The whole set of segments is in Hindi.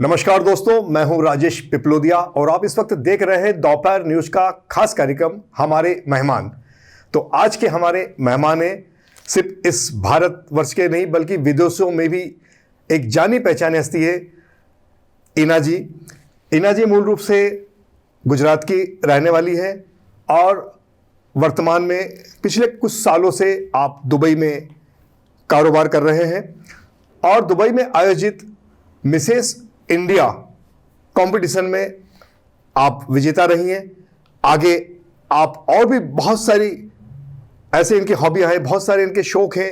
नमस्कार दोस्तों, मैं हूं राजेश पिपलोदिया और आप इस वक्त देख रहे हैं दोपहर न्यूज का खास कार्यक्रम हमारे मेहमान। तो आज के हमारे मेहमान हैं सिर्फ इस भारतवर्ष के नहीं बल्कि विदेशों में भी एक जानी पहचानी हस्ती है ईना जी। ईना जी मूल रूप से गुजरात की रहने वाली है और वर्तमान में पिछले कुछ सालों से आप दुबई में कारोबार कर रहे हैं और दुबई में आयोजित मिसेस इंडिया कंपटीशन में आप विजेता रही हैं। आगे आप और भी बहुत सारी ऐसे इनकी हॉबियां हैं, बहुत सारे इनके शौक हैं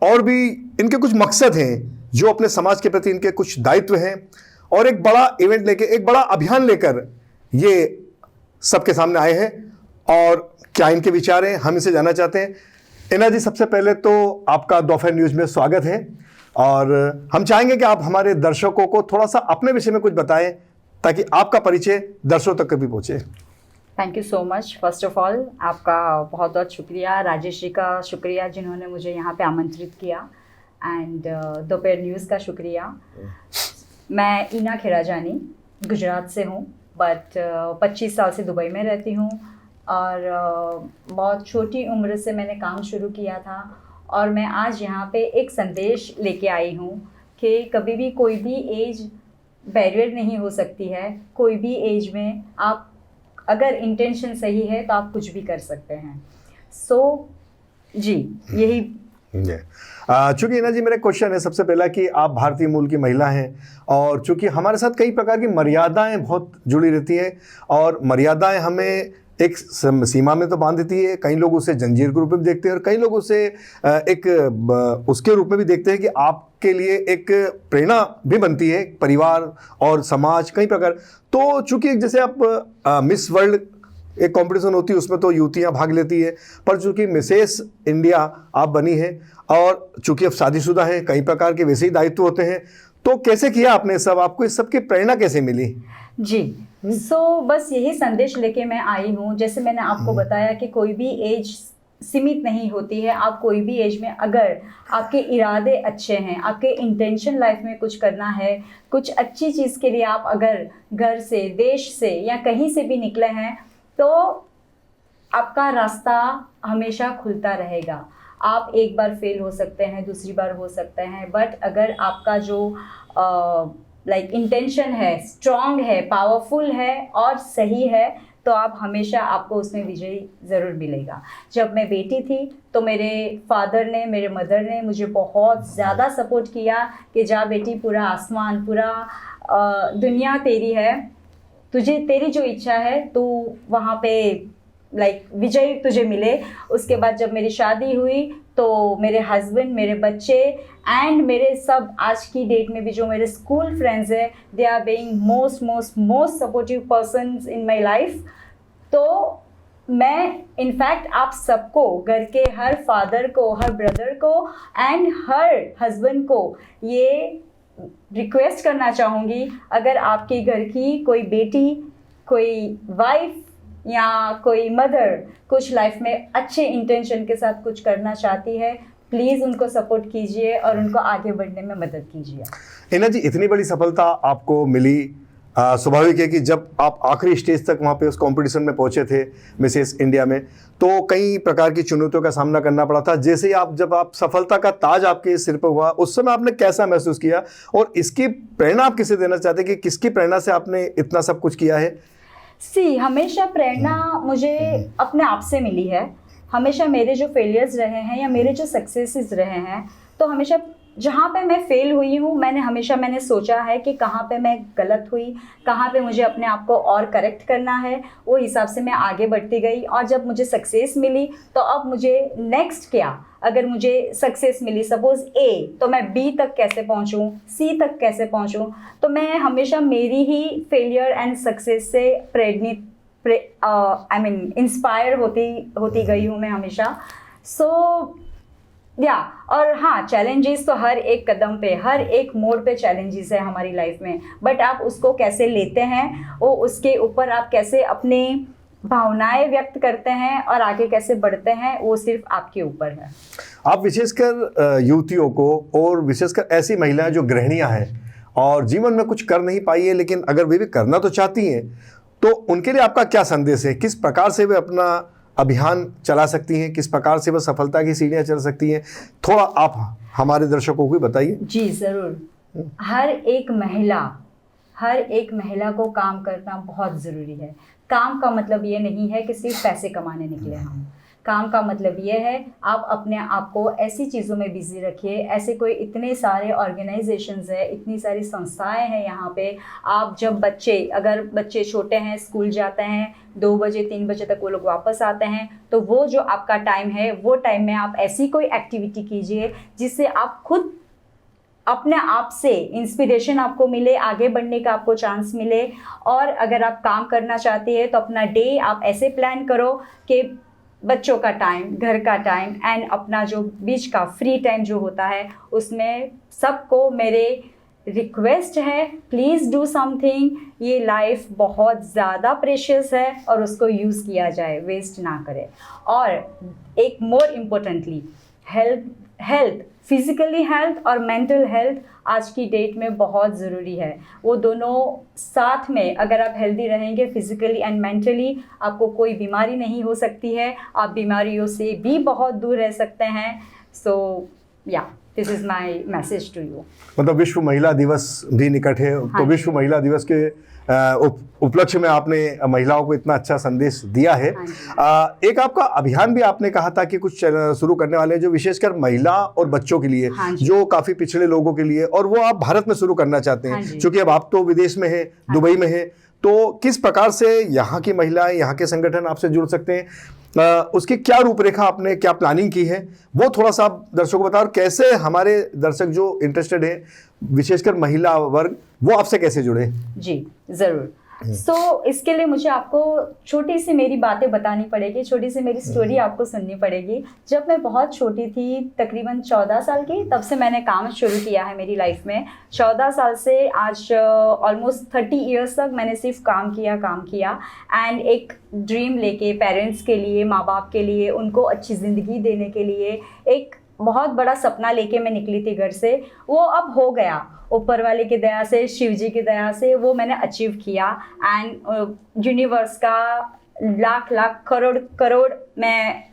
और भी इनके कुछ मकसद हैं जो अपने समाज के प्रति इनके कुछ दायित्व हैं और एक बड़ा इवेंट लेके, एक बड़ा अभियान लेकर ये सबके सामने आए हैं। और क्या इनके विचार हैं हम इसे जानना चाहते हैं। ईना जी, सबसे पहले तो आपका दोपहर न्यूज में स्वागत है और हम चाहेंगे कि आप हमारे दर्शकों को थोड़ा सा अपने विषय में कुछ बताएं ताकि आपका परिचय दर्शकों तक भी पहुंचे। Thank you so much. First of all आपका बहुत बहुत शुक्रिया, राजेश जी का शुक्रिया जिन्होंने मुझे यहाँ पे आमंत्रित किया एंड दोपहर न्यूज़ का शुक्रिया। मैं ईना खिराजानी गुजरात से हूँ बट 25 साल से दुबई में रहती हूँ और बहुत छोटी उम्र से मैंने काम शुरू किया था और मैं आज यहाँ पे एक संदेश लेके आई हूँ कि कभी भी कोई भी एज बैरियर नहीं हो सकती है। कोई भी एज में आप अगर इंटेंशन सही है तो आप कुछ भी कर सकते हैं। जी यही। चूंकि ईना जी, मेरा क्वेश्चन है सबसे पहला कि आप भारतीय मूल की महिला हैं और चूंकि हमारे साथ कई प्रकार की मर्यादाएं बहुत जुड़ी रहती हैं और मर्यादाएं हमें एक सीमा में तो बांध देती है। कई लोग उसे जंजीर के रूप में भी देखते हैं और कई लोग उसे एक उसके रूप में भी देखते हैं कि आपके लिए एक प्रेरणा भी बनती है, परिवार और समाज कई प्रकार। तो चूंकि जैसे आप मिस वर्ल्ड एक कंपटीशन होती है उसमें तो युवतियां भाग लेती है, पर चूंकि मिसेस इंडिया आप बनी है और चूंकि अब शादीशुदा हैं, कई प्रकार के वैसे ही दायित्व होते हैं, तो कैसे किया आपने सब, आपको इस सब की प्रेरणा कैसे मिली? जी बस यही संदेश लेके मैं आई हूँ। जैसे मैंने आपको बताया कि कोई भी एज सीमित नहीं होती है। आप कोई भी एज में अगर आपके इरादे अच्छे हैं, आपके इंटेंशन लाइफ में कुछ करना है, कुछ अच्छी चीज़ के लिए आप अगर घर से, देश से या कहीं से भी निकले हैं तो आपका रास्ता हमेशा खुलता रहेगा। आप एक बार फेल हो सकते हैं, दूसरी बार हो सकते हैं, बट अगर आपका जो इंटेंशन है, स्ट्रॉन्ग है, पावरफुल है और सही है तो आप हमेशा आपको उसमें विजयी ज़रूर मिलेगा। जब मैं बेटी थी तो मेरे फादर ने, मेरे मदर ने मुझे बहुत ज़्यादा सपोर्ट किया कि जा बेटी, पूरा आसमान, पूरा दुनिया तेरी है, तुझे तेरी जो इच्छा है तो वहाँ पे विजय तुझे मिले। उसके बाद जब मेरी शादी हुई तो मेरे हस्बैंड, मेरे बच्चे एंड मेरे सब आज की डेट में भी जो मेरे स्कूल फ्रेंड्स हैं, they are being most supportive persons in my life. तो मैं इनफैक्ट आप सबको, घर के हर फादर को, हर ब्रदर को एंड हर हस्बैंड को ये रिक्वेस्ट करना चाहूँगी, अगर आपके घर की कोई बेटी, कोई वाइफ या कोई मदर कुछ लाइफ में अच्छे इंटेंशन के साथ कुछ करना चाहती है, प्लीज़ उनको सपोर्ट कीजिए और उनको आगे बढ़ने में मदद कीजिए। ईना जी, इतनी बड़ी सफलता आपको मिली, स्वाभाविक है कि जब आप आखिरी स्टेज तक वहाँ पे उस कंपटीशन में पहुँचे थे मिसेस इंडिया में, तो कई प्रकार की चुनौतियों का सामना करना पड़ा था। जैसे ही जब आप सफलता का ताज आपके सिर पर हुआ, उस समय आपने कैसा महसूस किया और इसकी प्रेरणा आप किसे देना चाहते हैं कि किसकी प्रेरणा से आपने इतना सब कुछ किया है? हमेशा प्रेरणा मुझे अपने आप से मिली है। हमेशा मेरे जो फेलियर्स रहे हैं या मेरे जो सक्सेसेस रहे हैं, तो हमेशा जहाँ पे मैं फेल हुई हूँ मैंने सोचा है कि कहाँ पे मैं गलत हुई, कहाँ पे मुझे अपने आप को और करेक्ट करना है, वो हिसाब से मैं आगे बढ़ती गई। और जब मुझे सक्सेस मिली तो अब मुझे नेक्स्ट क्या, अगर मुझे सक्सेस मिली सपोज़ A, तो मैं B तक कैसे पहुँचूँ, C तक कैसे पहुँचूँ। तो मैं हमेशा मेरी ही फेलियर एंड सक्सेस से इंस्पायर होती गई हूँ मैं हमेशा। और हाँ, चैलेंजेस तो हर एक कदम पे, हर एक मोड़ पे चैलेंजेस है हमारी लाइफ में, बट आप उसको कैसे लेते हैं, वो उसके ऊपर आप कैसे अपनी भावनाएं व्यक्त करते हैं और आगे कैसे बढ़ते हैं, वो सिर्फ आपके ऊपर है। आप विशेषकर युवतियों को और विशेषकर ऐसी महिलाएं जो गृहिणियां हैं और जीवन में कुछ कर नहीं पाई है, लेकिन अगर वे भी करना तो चाहती हैं, तो उनके लिए आपका क्या संदेश है? किस प्रकार से वे अपना अभियान चला सकती हैं, किस प्रकार से वे सफलता की सीढ़ियां चल सकती हैं? थोड़ा आप हमारे दर्शकों को भी बताइए। जी ज़रूर। हर एक महिला को काम करना बहुत ज़रूरी है। काम का मतलब ये नहीं है कि सिर्फ पैसे कमाने निकले हम। काम का मतलब ये है आप अपने आप को ऐसी चीज़ों में बिज़ी रखिए। ऐसे कोई इतने सारे ऑर्गेनाइजेशंस है, इतनी सारी संस्थाएं हैं यहाँ पे। आप जब अगर बच्चे छोटे हैं, स्कूल जाते हैं, 2 बजे 3 बजे तक वो लोग वापस आते हैं, तो वो जो आपका टाइम है, वो टाइम में आप ऐसी कोई एक्टिविटी कीजिए जिससे आप खुद अपने आप से इंस्पिरेशन आपको मिले, आगे बढ़ने का आपको चांस मिले। और अगर आप काम करना चाहती है तो अपना डे आप ऐसे प्लान करो कि बच्चों का टाइम, घर का टाइम एंड अपना जो बीच का फ्री टाइम जो होता है, उसमें सबको मेरे रिक्वेस्ट है, प्लीज़ डू समथिंग। ये लाइफ बहुत ज़्यादा प्रेशियस है और उसको यूज़ किया जाए, वेस्ट ना करें। और एक more importantly health, physically health और मेंटल हेल्थ आज की डेट में बहुत ज़रूरी है। वो दोनों साथ में अगर आप हेल्दी रहेंगे फिजिकली एंड मेंटली, आपको कोई बीमारी नहीं हो सकती है, आप बीमारियों से भी बहुत दूर रह सकते हैं। सो या this is my message to you. मतलब विश्व महिला दिवस भी निकट है, तो विश्व महिला दिवस के उपलक्ष्य में आपने महिलाओं को इतना अच्छा संदेश दिया है। एक आपका अभियान भी आपने कहा था कि कुछ शुरू करने वाले हैं जो विशेषकर महिला और बच्चों के लिए, जो काफी पिछड़े लोगों के लिए, और वो आप भारत में शुरू करना चाहते हैं, क्योंकि अब आप तो विदेश में हैं, दुबई में हैं। तो किस प्रकार से यहाँ की महिलाएं, यहाँ के संगठन आपसे जुड़ सकते हैं? उसकी क्या रूपरेखा आपने, क्या प्लानिंग की है, वो थोड़ा सा आप दर्शकों को बताओ। और कैसे हमारे दर्शक जो इंटरेस्टेड हैं, विशेषकर महिला वर्ग, वो आपसे कैसे जुड़े? जी ज़रूर। सो इसके लिए मुझे आपको छोटी सी मेरी बातें बतानी पड़ेगी, छोटी सी मेरी स्टोरी आपको सुननी पड़ेगी। जब मैं बहुत छोटी थी, तकरीबन 14 साल की, तब से मैंने काम शुरू किया है मेरी लाइफ में। 14 साल से आज ऑलमोस्ट 30 इयर्स तक मैंने सिर्फ काम किया एंड एक ड्रीम लेके पेरेंट्स के लिए, माँ बाप के लिए, उनको अच्छी ज़िंदगी देने के लिए एक बहुत बड़ा सपना लेके मैं निकली थी घर से। वो अब हो गया, ऊपर वाले की दया से, शिव जी की दया से वो मैंने अचीव किया। एंड यूनिवर्स का लाख लाख करोड़ मैं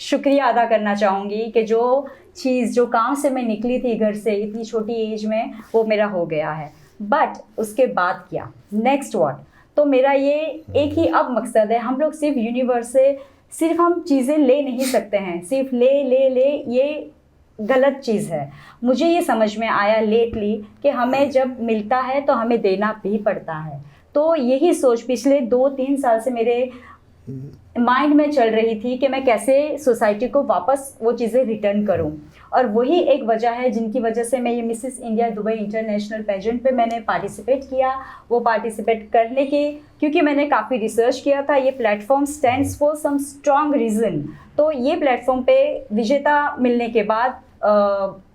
शुक्रिया अदा करना चाहूँगी कि जो चीज़, जो काम से मैं निकली थी घर से इतनी छोटी एज में, वो मेरा हो गया है। बट उसके बाद क्या, नेक्स्ट व्हाट? तो मेरा ये एक ही अब मकसद है, हम लोग सिर्फ यूनिवर्स से सिर्फ हम चीज़ें ले नहीं सकते हैं, सिर्फ ले ये गलत चीज़ है। मुझे ये समझ में आया लेटली कि हमें जब मिलता है तो हमें देना भी पड़ता है। तो यही सोच पिछले 2-3 साल से मेरे माइंड में चल रही थी कि मैं कैसे सोसाइटी को वापस वो चीज़ें रिटर्न करूं। और वही एक वजह है जिनकी वजह से मैं ये Mrs India Dubai international pageant पे मैंने पार्टिसिपेट किया। वो पार्टिसिपेट करने के, क्योंकि मैंने काफ़ी रिसर्च किया था, ये platform stands for some strong reason. तो ये प्लेटफॉर्म पे विजेता मिलने के बाद,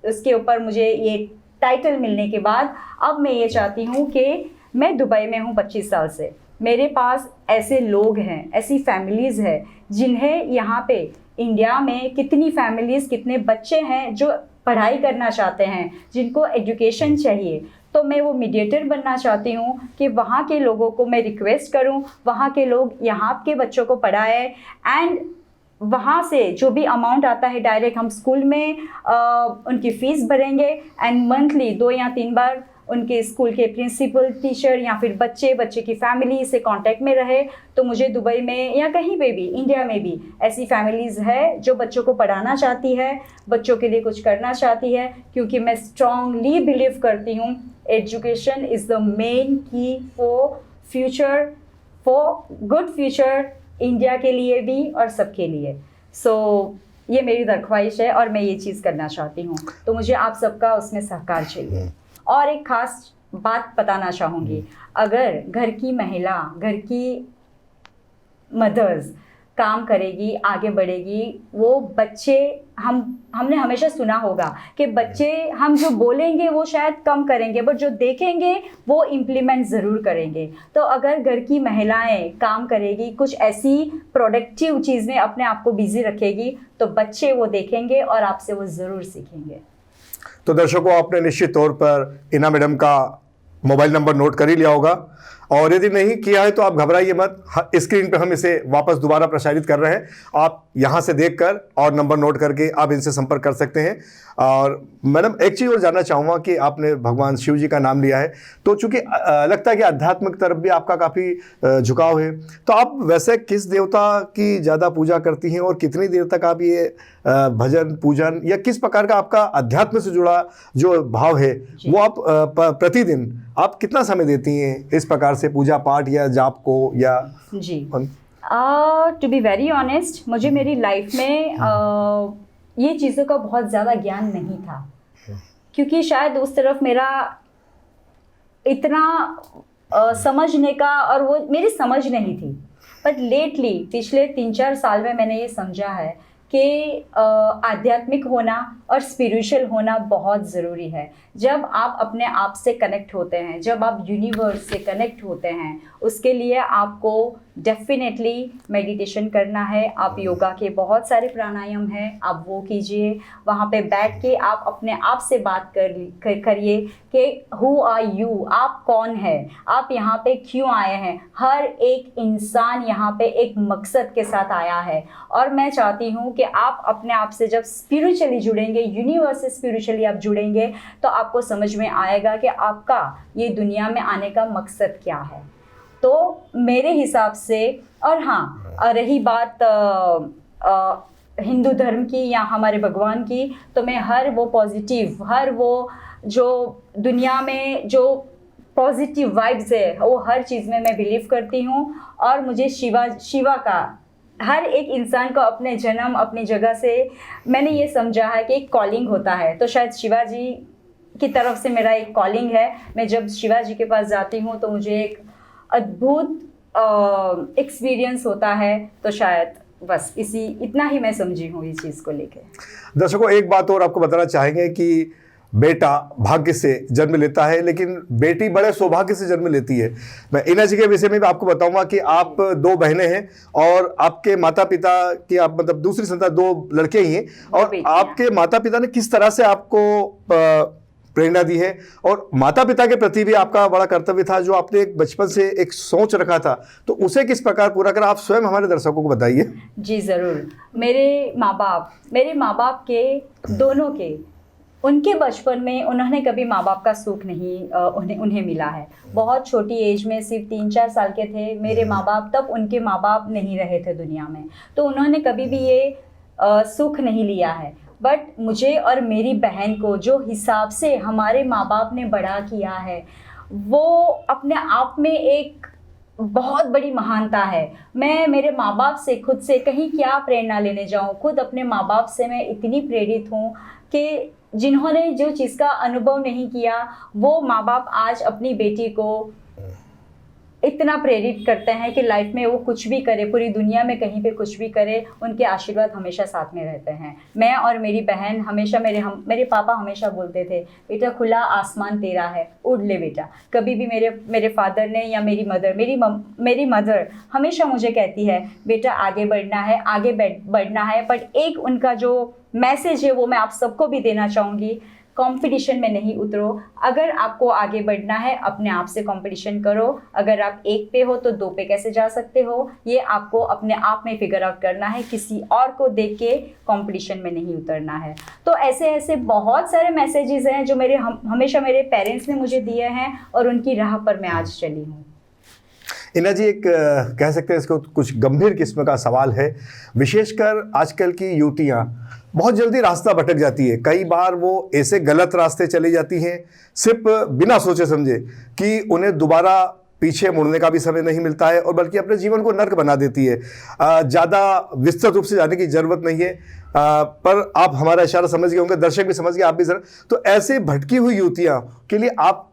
उसके ऊपर मुझे ये टाइटल मिलने के बाद, अब मैं ये चाहती हूँ कि मैं दुबई में हूँ 25 साल से, मेरे पास ऐसे लोग हैं, ऐसी फैमिलीज़ हैं जिन्हें यहाँ पे इंडिया में कितनी फैमिलीज़, कितने बच्चे हैं जो पढ़ाई करना चाहते हैं, जिनको एजुकेशन चाहिए। तो मैं वो मीडिएटर बनना चाहती हूँ कि वहाँ के लोगों को मैं रिक्वेस्ट करूँ, वहाँ के लोग यहाँ के बच्चों को पढ़ाएं एंड वहाँ से जो भी अमाउंट आता है डायरेक्ट हम स्कूल में उनकी फ़ीस भरेंगे एंड मंथली 2 या 3 बार उनके स्कूल के प्रिंसिपल, टीचर या फिर बच्चे की फैमिली से कांटेक्ट में रहे। तो मुझे दुबई में या कहीं पे भी, इंडिया में भी ऐसी फैमिलीज़ है जो बच्चों को पढ़ाना चाहती है, बच्चों के लिए कुछ करना चाहती है, क्योंकि मैं स्ट्रांगली बिलीव करती हूँ एजुकेशन इज़ द मेन की for future, for good future, India के लिए भी और सबके लिए। सो ये मेरी दरख्वाहिश है और मैं ये चीज़ करना चाहती हूँ। तो मुझे आप सबका उसमें सहकार चाहिए। और एक ख़ास बात बताना चाहूँगी, अगर घर की महिला, घर की मदर्स काम करेगी, आगे बढ़ेगी, वो बच्चे, हमने हमेशा सुना होगा कि बच्चे हम जो बोलेंगे वो शायद कम करेंगे, बट जो देखेंगे वो इम्प्लीमेंट ज़रूर करेंगे। तो अगर घर की महिलाएं काम करेगी, कुछ ऐसी प्रोडक्टिव चीज़ में अपने आप को बिज़ी रखेगी, तो बच्चे वो देखेंगे और आपसे वो ज़रूर सीखेंगे। तो दर्शकों, आपने निश्चित तौर पर इना मैडम का मोबाइल नंबर नोट कर ही लिया होगा, और यदि नहीं किया है तो आप घबराइए मत, स्क्रीन पे हम इसे वापस दोबारा प्रसारित कर रहे हैं, आप यहां से देखकर और नंबर नोट करके आप इनसे संपर्क कर सकते हैं। और मैडम एक चीज़ और जानना चाहूँगा कि आपने भगवान शिव जी का नाम लिया है, तो चूंकि लगता है कि आध्यात्मिक तरफ भी आपका काफ़ी झुकाव है, तो आप वैसे किस देवता की ज़्यादा पूजा करती हैं और कितनी देर तक आप ये भजन पूजन या किस प्रकार का आपका अध्यात्म से जुड़ा जो भाव है वो आप प्रतिदिन आप कितना समय देती हैं इस प्रकार से पूजा पाठ या जाप को? या जी, टू बी वेरी ऑनेस्ट, मुझे मेरी लाइफ में ये चीज़ों का बहुत ज़्यादा ज्ञान नहीं था, क्योंकि शायद उस तरफ मेरा इतना समझने का और वो मेरी समझ नहीं थी। बट लेटली पिछले 3-4 साल में मैंने ये समझा है कि आध्यात्मिक होना और स्पिरिचुअल होना बहुत ज़रूरी है। जब आप अपने आप से कनेक्ट होते हैं, जब आप यूनिवर्स से कनेक्ट होते हैं, उसके लिए आपको डेफिनेटली मेडिटेशन करना है। आप योगा के बहुत सारे प्राणायाम हैं, आप वो कीजिए। वहाँ पे बैठ के आप अपने आप से बात करिए कि हु आर यू, आप कौन है, आप यहाँ पे क्यों आए हैं। हर एक इंसान यहाँ पे एक मकसद के साथ आया है, और मैं चाहती हूँ कि आप अपने आप से जब स्पिरिचुअली जुड़ेंगे, यूनिवर्स से स्पिरिचुअली आप जुड़ेंगे, तो आपको समझ में आएगा कि आपका ये दुनिया में आने का मकसद क्या है। तो मेरे हिसाब से, और हाँ, रही बात हिंदू धर्म की या हमारे भगवान की, तो मैं हर वो पॉजिटिव, हर वो जो दुनिया में जो पॉजिटिव वाइब्स है, वो हर चीज़ में मैं बिलीव करती हूँ। और मुझे शिवा का, हर एक इंसान को अपने जन्म अपनी जगह से मैंने ये समझा है कि एक कॉलिंग होता है, तो शायद शिवाजी की तरफ से मेरा एक कॉलिंग है। मैं जब शिवाजी के पास जाती हूँ तो मुझे एक अद्भुत एक्सपीरियंस होता है। तो शायद बस इतना ही मैं समझी हूँ इस चीज़ को लेके। दर्शकों, एक बात और आपको बताना चाहेंगे कि बेटा भाग्य से जन्म लेता है, लेकिन बेटी बड़े सौभाग्य से जन्म लेती है। मैं इना जी के विषय में भी आपको बताऊंगा कि आप 2 बहनें हैं और आपके माता पिता की, आप मतलब दूसरी संतान, 2 लड़के ही हैं, और आपके माता पिता ने किस तरह से आपको प्रेरणा दी है, और माता पिता के प्रति भी आपका बड़ा कर्तव्य था जो आपने एक बचपन से एक सोच रखा था, तो उसे किस प्रकार पूरा करा, आप स्वयं हमारे दर्शकों को बताइए। जी ज़रूर। मेरे माँ बाप के दोनों के, उनके बचपन में उन्होंने कभी माँ बाप का सुख नहीं उन्हें मिला है। बहुत छोटी एज में, सिर्फ 3-4 साल के थे मेरे माँ बाप, तब उनके माँ बाप नहीं रहे थे दुनिया में, तो उन्होंने कभी भी ये सुख नहीं लिया है। बट मुझे और मेरी बहन को जो हिसाब से हमारे माँ बाप ने बड़ा किया है, वो अपने आप में एक बहुत बड़ी महानता है। मैं मेरे माँ बाप से, खुद से कहीं क्या प्रेरणा लेने जाऊँ, खुद अपने माँ बाप से मैं इतनी प्रेरित हूँ कि जिन्होंने जो चीज़ का अनुभव नहीं किया, वो माँ बाप आज अपनी बेटी को इतना प्रेरित करते हैं कि लाइफ में वो कुछ भी करे, पूरी दुनिया में कहीं पे कुछ भी करे, उनके आशीर्वाद हमेशा साथ में रहते हैं। मैं और मेरी बहन हमेशा, मेरे पापा हमेशा बोलते थे, बेटा खुला आसमान तेरा है, उड़ ले बेटा। कभी भी मेरे फादर ने या मेरी मदर हमेशा मुझे कहती है, बेटा आगे बढ़ना है, आगे बढ़ना है। बट एक उनका जो मैसेज है वो मैं आप सबको भी देना चाहूँगी, कंपटीशन में नहीं उतरो। अगर आपको आगे बढ़ना है, अपने आप से कंपटीशन करो। अगर आप 1 पे हो तो 2 पे कैसे जा सकते हो, ये आपको अपने आप में फिगर आउट करना है, किसी और को देख के कंपटीशन में नहीं उतरना है। तो ऐसे बहुत सारे मैसेजेस हैं जो हमेशा मेरे पेरेंट्स ने मुझे दिए हैं, और उनकी राह पर मैं आज चली हूँ। इना जी, एक कह सकते हैं इसको कुछ गंभीर किस्म का सवाल है, विशेषकर आजकल की युवतियाँ बहुत जल्दी रास्ता भटक जाती है। कई बार वो ऐसे गलत रास्ते चली जाती हैं सिर्फ बिना सोचे समझे कि उन्हें दोबारा पीछे मुड़ने का भी समय नहीं मिलता है, और बल्कि अपने जीवन को नर्क बना देती है। ज़्यादा विस्तृत रूप से जाने की ज़रूरत नहीं है, पर आप हमारा इशारा समझ गए होंगे, दर्शक भी समझ गए, आप भी सर। तो ऐसे भटकी हुई युवतियाँ के लिए आपका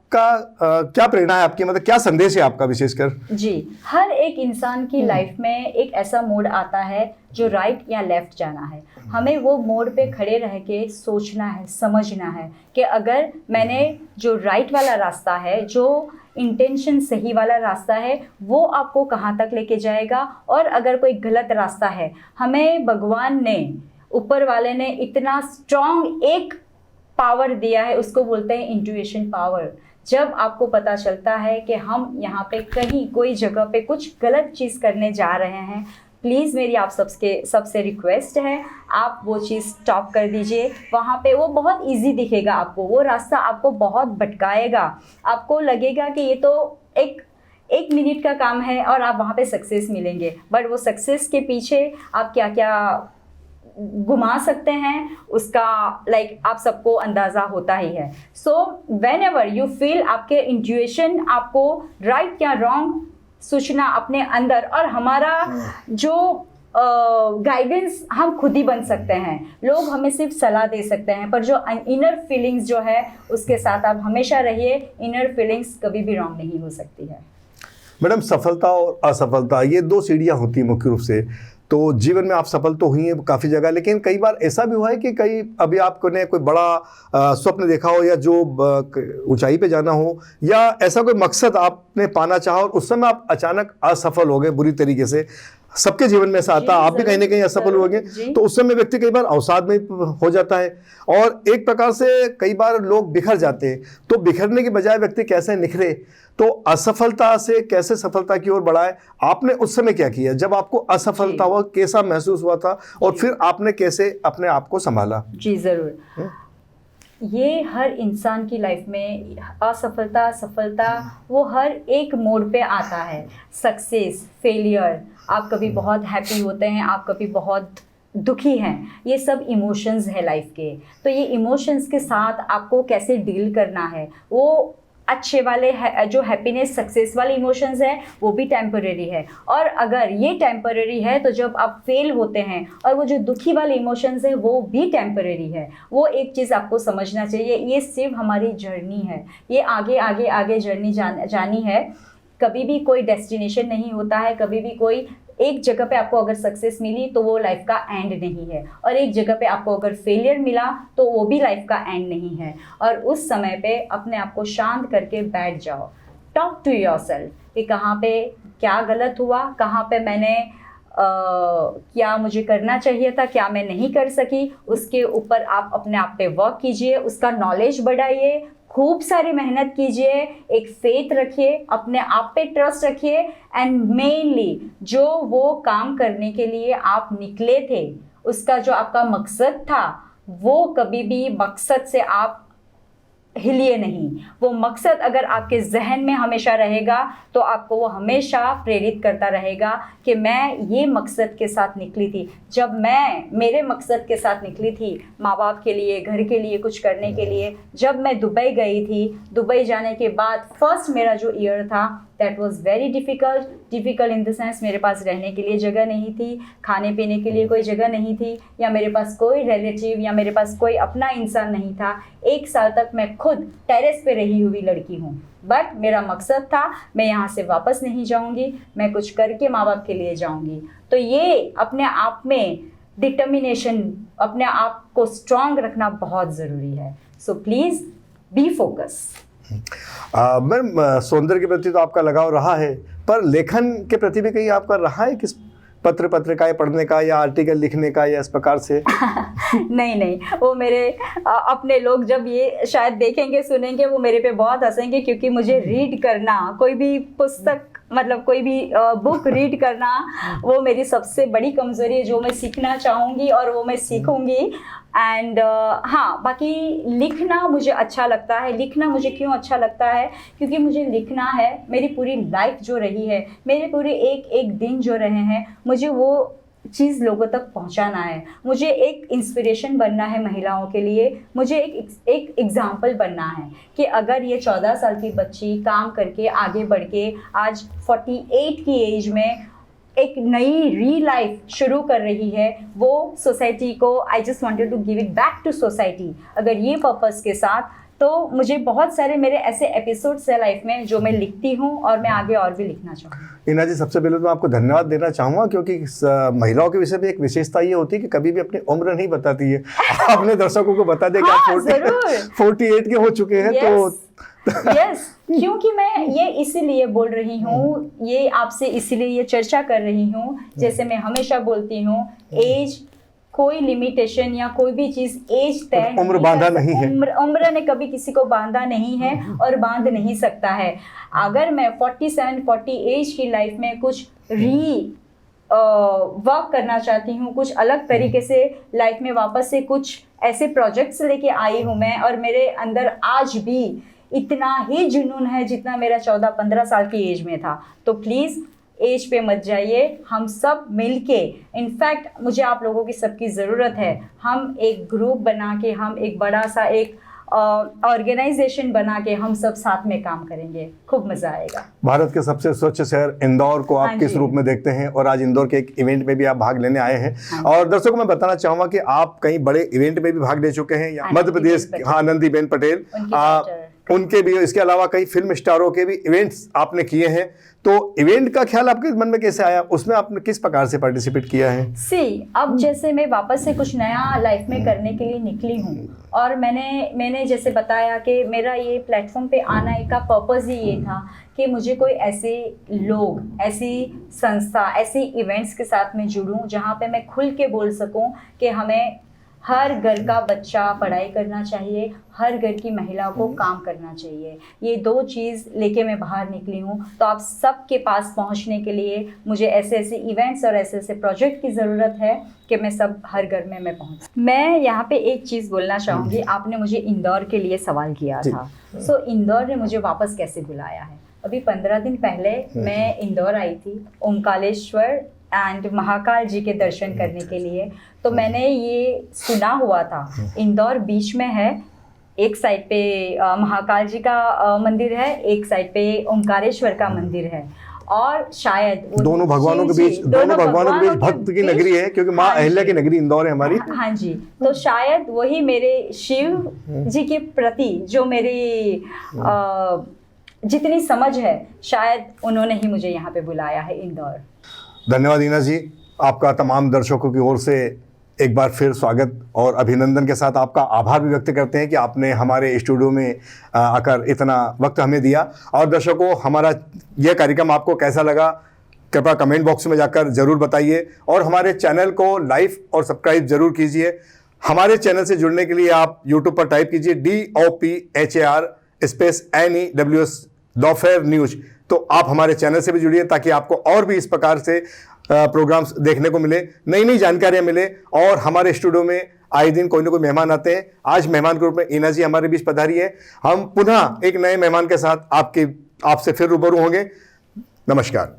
क्या प्रेरणा है आपकी, मतलब क्या संदेश है आपका विशेषकर? जी, हर एक इंसान की लाइफ में एक ऐसा मोड़ आता है जो राइट या लेफ्ट जाना है। हमें वो मोड़ पे खड़े रह के सोचना है, समझना है कि अगर मैंने जो राइट वाला रास्ता है, जो इंटेंशन सही वाला रास्ता है, वो आपको कहाँ तक लेके जाएगा, और अगर कोई गलत रास्ता है, हमें भगवान ने, ऊपर वाले ने इतना स्ट्रॉन्ग एक पावर दिया है, उसको बोलते हैं इंट्यूशन पावर। जब आपको पता चलता है कि हम यहाँ पे कहीं कोई जगह पे कुछ गलत चीज़ करने जा रहे हैं, प्लीज़ मेरी आप सबसे रिक्वेस्ट है, आप वो चीज़ स्टॉप कर दीजिए। वहाँ पे वो बहुत इजी दिखेगा आपको, वो रास्ता आपको बहुत भटकाएगा, आपको लगेगा कि ये तो एक मिनट का काम है और आप वहाँ पे सक्सेस मिलेंगे, बट वो सक्सेस के पीछे आप क्या क्या घुमा सकते हैं उसका आप सबको अंदाज़ा होता ही है। So when ever you feel आपके इंट्यूशन आपको राइट या रॉन्ग सूचना अपने अंदर, और हमारा जो गाइडेंस हम खुद ही बन सकते हैं, लोग हमें सिर्फ सलाह दे सकते हैं, पर जो इनर फीलिंग्स जो है उसके साथ आप हमेशा रहिए। इनर फीलिंग्स कभी भी रॉन्ग नहीं हो सकती है। मैडम, सफलता और असफलता ये दो सीढ़ियाँ होती हैं मुख्य रूप से। तो जीवन में आप सफल तो हुई हैं काफ़ी जगह, लेकिन कई बार ऐसा भी हुआ है कि अभी आपने कोई बड़ा स्वप्न देखा हो, या जो ऊंचाई पे जाना हो, या ऐसा कोई मकसद आपने पाना चाहा और उस समय आप अचानक असफल हो गए बुरी तरीके से। सबके जीवन में ऐसा आता है, आप भी कहीं ना कहीं असफल हो गए, तो उस समय व्यक्ति कई बार अवसाद में हो जाता है, और एक प्रकार से कई बार लोग बिखर जाते हैं। तो बिखरने के बजाय व्यक्ति कैसे निखरे, तो असफलता से कैसे सफलता की ओर बढ़ाए, आपने उस समय क्या किया जब आपको असफलता हुआ, कैसा महसूस हुआ था, और फिर आपने कैसे अपने आप को संभाला? जी ज़रूर। ये हर इंसान की लाइफ में असफलता सफलता वो हर एक मोड़ पे आता है। सक्सेस, फेलियर, आप कभी बहुत हैप्पी होते हैं, आप कभी बहुत दुखी हैं, ये सब इमोशंस है लाइफ के। तो ये इमोशंस के साथ आपको कैसे डील करना है, वो अच्छे वाले जो हैप्पीनेस सक्सेस वाले इमोशंस है वो भी टेम्परेरी है, और अगर ये टेम्परेरी है तो जब आप फेल होते हैं और वो जो दुखी वाले इमोशंस है वो भी टेम्परेरी है। वो एक चीज़ आपको समझना चाहिए, ये सिर्फ हमारी जर्नी है, ये आगे आगे आगे जर्नी जानी है। कभी भी कोई डेस्टिनेशन नहीं होता है, कभी भी कोई एक जगह पे आपको अगर सक्सेस मिली तो वो लाइफ का एंड नहीं है, और एक जगह पे आपको अगर फेलियर मिला तो वो भी लाइफ का एंड नहीं है। और उस समय पे अपने आप को शांत करके बैठ जाओ, टॉक टू योरसेल्फ कि कहाँ पे क्या गलत हुआ, कहाँ पे मैंने क्या मुझे करना चाहिए था, क्या मैं नहीं कर सकी, उसके ऊपर आप अपने आप पे वर्क कीजिए, उसका नॉलेज बढ़ाइए, खूब सारी मेहनत कीजिए, एक फेथ रखिए, अपने आप पे ट्रस्ट रखिए, एंड मेनली जो वो काम करने के लिए आप निकले थे, उसका जो आपका मकसद था, वो कभी भी मकसद से आप हिलिए नहीं। वो मकसद अगर आपके जहन में हमेशा रहेगा तो आपको वो हमेशा प्रेरित करता रहेगा कि मैं ये मकसद के साथ निकली थी। जब मैं मेरे मकसद के साथ निकली थी, माँ बाप के लिए, घर के लिए कुछ करने के लिए, जब मैं दुबई गई थी, दुबई जाने के बाद फर्स्ट मेरा जो ईयर था that was very difficult in the sense मेरे पास रहने के लिए जगह नहीं थी, खाने पीने के लिए कोई जगह नहीं थी, या मेरे पास कोई रिलेटिव या मेरे पास कोई अपना इंसान नहीं था। 1 साल तक मैं खुद टेरेस पे रही हुई लड़की हूँ, बट मेरा मकसद था मैं यहाँ से वापस नहीं जाऊँगी, मैं कुछ करके माँ बाप के लिए जाऊँगी। तो ये अपने आप में डिटर्मिनेशन, अपने आप को स्ट्रॉन्ग रखना बहुत ज़रूरी है। So please be focus. Ma'am, सौंदर्य के प्रति तो आपका लगाव रहा है, पर लेखन के प्रति भी कहीं आपका रहा है, किस पत्रिकाएं पढ़ने का या आर्टिकल लिखने का, या इस प्रकार से? नहीं, वो मेरे अपने लोग जब ये शायद देखेंगे सुनेंगे वो मेरे पे बहुत हंसेंगे, क्योंकि मुझे रीड करना, कोई भी पुस्तक मतलब कोई भी बुक रीड करना वो मेरी सबसे बड़ी कमज़ोरी है, जो मैं सीखना चाहूँगी और वो मैं सीखूँगी। एंड हाँ, बाकी लिखना मुझे अच्छा लगता है। लिखना मुझे क्यों अच्छा लगता है, क्योंकि मुझे लिखना है, मेरी पूरी लाइफ जो रही है, मेरे पूरे एक दिन जो रहे हैं, मुझे वो चीज़ लोगों तक पहुंचाना है। मुझे एक इंस्पिरेशन बनना है महिलाओं के लिए, मुझे एक एग्जाम्पल बनना है कि अगर ये 14 साल की बच्ची काम करके आगे बढ़ के आज 48 की एज में एक नई री लाइफ शुरू कर रही है, वो सोसाइटी को I just wanted to give it back to society, अगर ये पर्पस के साथ, तो मुझे बहुत सारे मेरे ऐसे एपिसोड्स है लाइफ में जो मैं लिखती हूँ और मैं आगे और भी लिखना चाहूँगी। ईना जी, सबसे पहले तो मैं आपको धन्यवाद देना चाहूँगा, क्योंकि महिलाओं के विषय में एक विशेषता ये होती है कि कभी भी अपनी उम्र नहीं बताती है। आपने दर्शकों को बता दें कि आप 48 के हो चुके हैं। तो यस, क्योंकि मैं ये इसीलिए बोल रही हूँ, ये आपसे इसीलिए ये चर्चा कर रही हूँ, जैसे मैं हमेशा बोलती हूँ, एज कोई लिमिटेशन या कोई भी चीज एज तय उम्र बांधा नहीं है। उम्र ने कभी किसी को बांधा नहीं है और बांध नहीं सकता है। अगर मैं 47-40 एज की लाइफ में कुछ वर्क करना चाहती हूँ, कुछ अलग तरीके से लाइफ में वापस से कुछ ऐसे प्रोजेक्ट्स लेके आई हूँ मैं, और मेरे अंदर आज भी इतना ही जुनून है जितना मेरा 14-15 साल की एज में था। तो प्लीज़ एज पे मत जाइए, हम सब मिलके, इनफैक्ट मुझे आप लोगों की सबकी ज़रूरत है। हम एक ग्रुप बना के, हम एक बड़ा सा एक ऑर्गेनाइजेशन बना के हम सब साथ में काम करेंगे, खूब मजा आएगा। भारत के सबसे स्वच्छ शहर इंदौर को आप किस रूप में देखते हैं, और आज इंदौर के एक इवेंट में भी आप भाग लेने आए हैं। और दर्शकों को मैं बताना चाहूंगा कि आप कई बड़े इवेंट में भी भाग ले चुके हैं। मध्य प्रदेश, हाँ, आनंदीबेन पटेल, उनके भी, इसके अलावा कई फिल्म स्टारों के भी इवेंट्स आपने किए हैं। तो इवेंट का ख्याल आपके मन में कैसे आया, उसमें आपने किस प्रकार से पार्टिसिपेट किया है? अब जैसे मैं वापस से कुछ नया लाइफ में करने के लिए निकली हूँ, और मैंने जैसे बताया कि मेरा ये प्लेटफॉर्म पे आने का पर्पज़ ही ये था कि मुझे कोई ऐसे लोग, ऐसी संस्था, ऐसे इवेंट्स के साथ में जुड़ूं जहाँ पे मैं खुल के बोल सकूं कि हमें हर घर का बच्चा पढ़ाई करना चाहिए, हर घर की महिला को काम करना चाहिए। ये दो चीज़ लेके मैं बाहर निकली हूँ। तो आप सबके पास पहुँचने के लिए मुझे ऐसे ऐसे इवेंट्स और ऐसे ऐसे प्रोजेक्ट की ज़रूरत है कि मैं सब हर घर में मैं पहुँच। मैं यहाँ पे एक चीज़ बोलना चाहूँगी, आपने मुझे इंदौर के लिए सवाल किया था। सो इंदौर ने मुझे वापस कैसे बुलाया है? अभी 15 दिन पहले मैं इंदौर आई थी ओमकालेश्वर एंड महाकाल जी के दर्शन करने के लिए। तो मैंने ये सुना हुआ था, इंदौर बीच में है, एक साइड पे महाकाल जी का मंदिर है, एक साइड पे ओमकारेश्वर का मंदिर है, और शायद दोनों भगवानों के बीच भक्त की नगरी है, क्योंकि माँ अहिल्या की नगरी इंदौर है हमारी। हाँ जी, तो शायद वही मेरे शिव जी के प्रति जो मेरी जितनी समझ है, शायद उन्होंने ही मुझे यहाँ पे बुलाया है इंदौर। धन्यवाद ईना जी, आपका तमाम दर्शकों की ओर से एक बार फिर स्वागत और अभिनंदन के साथ आपका आभार भी व्यक्त करते हैं कि आपने हमारे स्टूडियो में आकर इतना वक्त हमें दिया। और दर्शकों, हमारा यह कार्यक्रम आपको कैसा लगा, कृपया कमेंट बॉक्स में जाकर ज़रूर बताइए, और हमारे चैनल को लाइक और सब्सक्राइब ज़रूर कीजिए। हमारे चैनल से जुड़ने के लिए आप यूट्यूब पर टाइप कीजिए DOPHAR NEWS दोपहर न्यूज। तो आप हमारे चैनल से भी जुड़िए ताकि आपको और भी इस प्रकार से प्रोग्राम्स देखने को मिले, नई नई जानकारियां मिले। और हमारे स्टूडियो में आए दिन कोई ना कोई मेहमान आते हैं। आज मेहमान के रूप में ईना जी हमारे बीच पधारी है। हम पुनः एक नए मेहमान के साथ आपसे फिर रूबरू होंगे। नमस्कार।